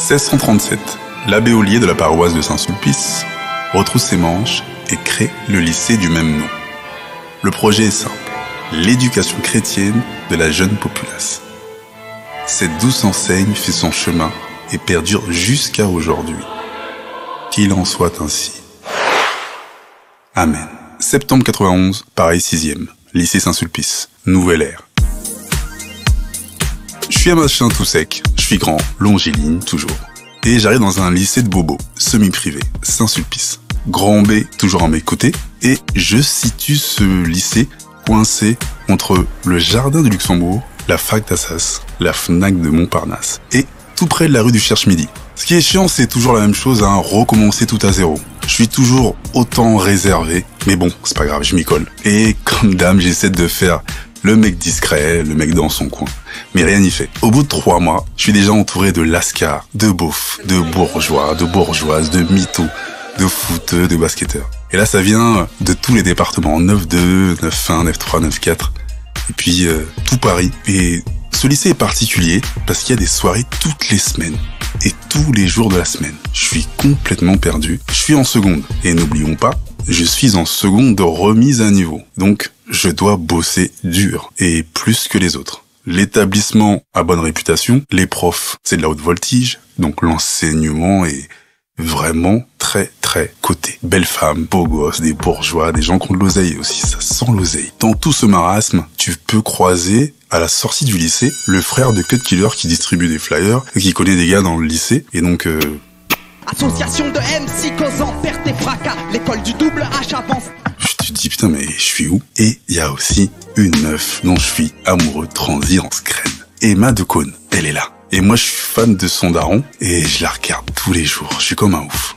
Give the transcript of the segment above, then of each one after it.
1637, l'abbé Ollier de la paroisse de Saint-Sulpice retrousse ses manches et crée le lycée du même nom. Le projet est simple, l'éducation chrétienne de la jeune populace. Cette douce enseigne fait son chemin et perdure jusqu'à aujourd'hui. Qu'il en soit ainsi. Amen. Septembre 91, Paris 6e, lycée Saint-Sulpice, nouvelle ère. Je suis un machin tout sec, je suis grand, longiligne, toujours. Et j'arrive dans un lycée de bobos, semi-privé, Saint-Sulpice. Grand B, toujours à mes côtés, et je situe ce lycée coincé entre le jardin du Luxembourg, la fac d'Assas, la Fnac de Montparnasse, et tout près de la rue du Cherche-Midi. Ce qui est chiant, c'est toujours la même chose, recommencer tout à zéro. Je suis toujours autant réservé, mais bon, c'est pas grave, je m'y colle. Et comme d'hab, j'essaie de faire le mec discret, le mec dans son coin. Mais rien n'y fait. Au bout de 3 mois, je suis déjà entouré de lascars, de beaufs, de bourgeois, de bourgeoises, de mythos, de footeux, de basketteurs. Et là, ça vient de tous les départements, 9-2, 9-1, 9-3, 9-4, et puis tout Paris. Et ce lycée est particulier parce qu'il y a des soirées toutes les semaines et tous les jours de la semaine. Je suis complètement perdu. Je suis en seconde. Et n'oublions pas, je suis en seconde de remise à niveau. Donc, je dois bosser dur et plus que les autres. L'établissement a bonne réputation. Les profs, c'est de la haute voltige. Donc, l'enseignement est vraiment très très coté. Belles femmes, beaux gosses, des bourgeois, des gens qui ont de l'oseille aussi, ça sent l'oseille. Dans tout ce marasme, tu peux croiser à la sortie du lycée le frère de Cut Killer qui distribue des flyers, qui connaît des gars dans le lycée, et donc Association de MC causant perte et fracas, l'école du double H avance. Tu te dis putain mais je suis où? Et il y a aussi une meuf dont je suis amoureux transi en scred. Emma de Cône, elle est là. Et moi, je suis fan de son daron et je la regarde tous les jours. Je suis comme un ouf.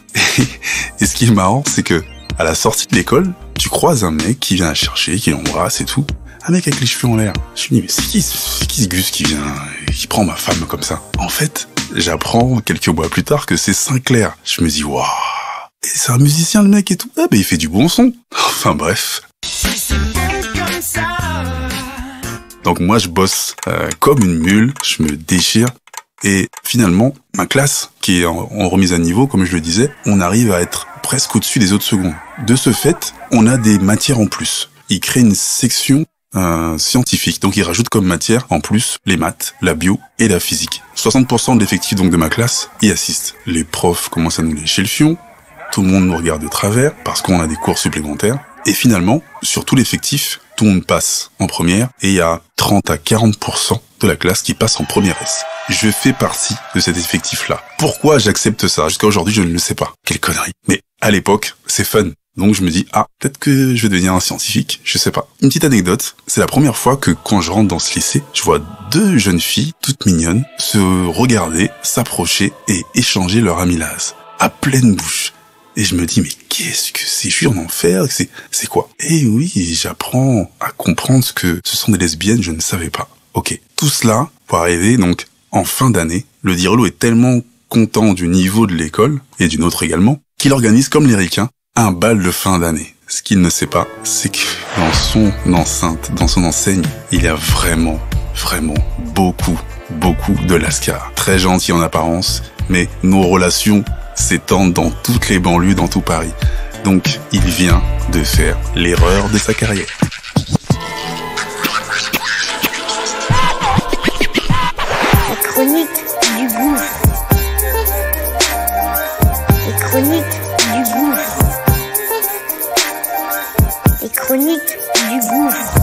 Et ce qui est marrant, c'est que à la sortie de l'école, tu croises un mec qui vient la chercher, qui l'embrasse et tout. Un mec avec les cheveux en l'air. Je me dis, mais c'est qui ce gus qui vient, qui prend ma femme comme ça? En fait, j'apprends quelques mois plus tard que c'est Sinclair. Je me dis, waouh, c'est un musicien le mec et tout. Ah ben il fait du bon son. Enfin bref. Donc moi je bosse comme une mule, je me déchire. Et finalement, ma classe, qui est en remise à niveau, comme je le disais, on arrive à être presque au-dessus des autres secondes. De ce fait, on a des matières en plus. Ils créent une section scientifique, donc ils rajoutent comme matière en plus les maths, la bio et la physique. 60% de l'effectif donc de ma classe y assiste. Les profs commencent à nous lécher le fion, tout le monde nous regarde de travers parce qu'on a des cours supplémentaires. Et finalement, sur tout l'effectif, tout le monde passe en première et il y a 30 à 40% de la classe qui passe en première S. Je fais partie de cet effectif-là. Pourquoi j'accepte ça? Jusqu'à aujourd'hui, je ne le sais pas. Quelle connerie. Mais à l'époque, c'est fun. Donc je me dis, peut-être que je vais devenir un scientifique, je sais pas. Une petite anecdote, c'est la première fois que quand je rentre dans ce lycée, je vois 2 jeunes filles, toutes mignonnes, se regarder, s'approcher et échanger leur amylase. À pleine bouche. Et je me dis, mais qu'est-ce que c'est? Je suis en enfer, c'est quoi? Et oui, j'apprends à comprendre que ce sont des lesbiennes, je ne savais pas. Ok, tout cela pour arriver donc en fin d'année. Le Dirlo est tellement content du niveau de l'école, et d'une autre également, qu'il organise comme les ricains un bal de fin d'année. Ce qu'il ne sait pas, c'est que dans son enceinte, dans son enseigne, il y a vraiment beaucoup de lascars. Très gentils en apparence, mais nos relations s'étendent dans toutes les banlieues, dans tout Paris. Donc, il vient de faire l'erreur de sa carrière. La chronique du gouffre. Les chroniques du gouffre. Les chroniques du gouffre.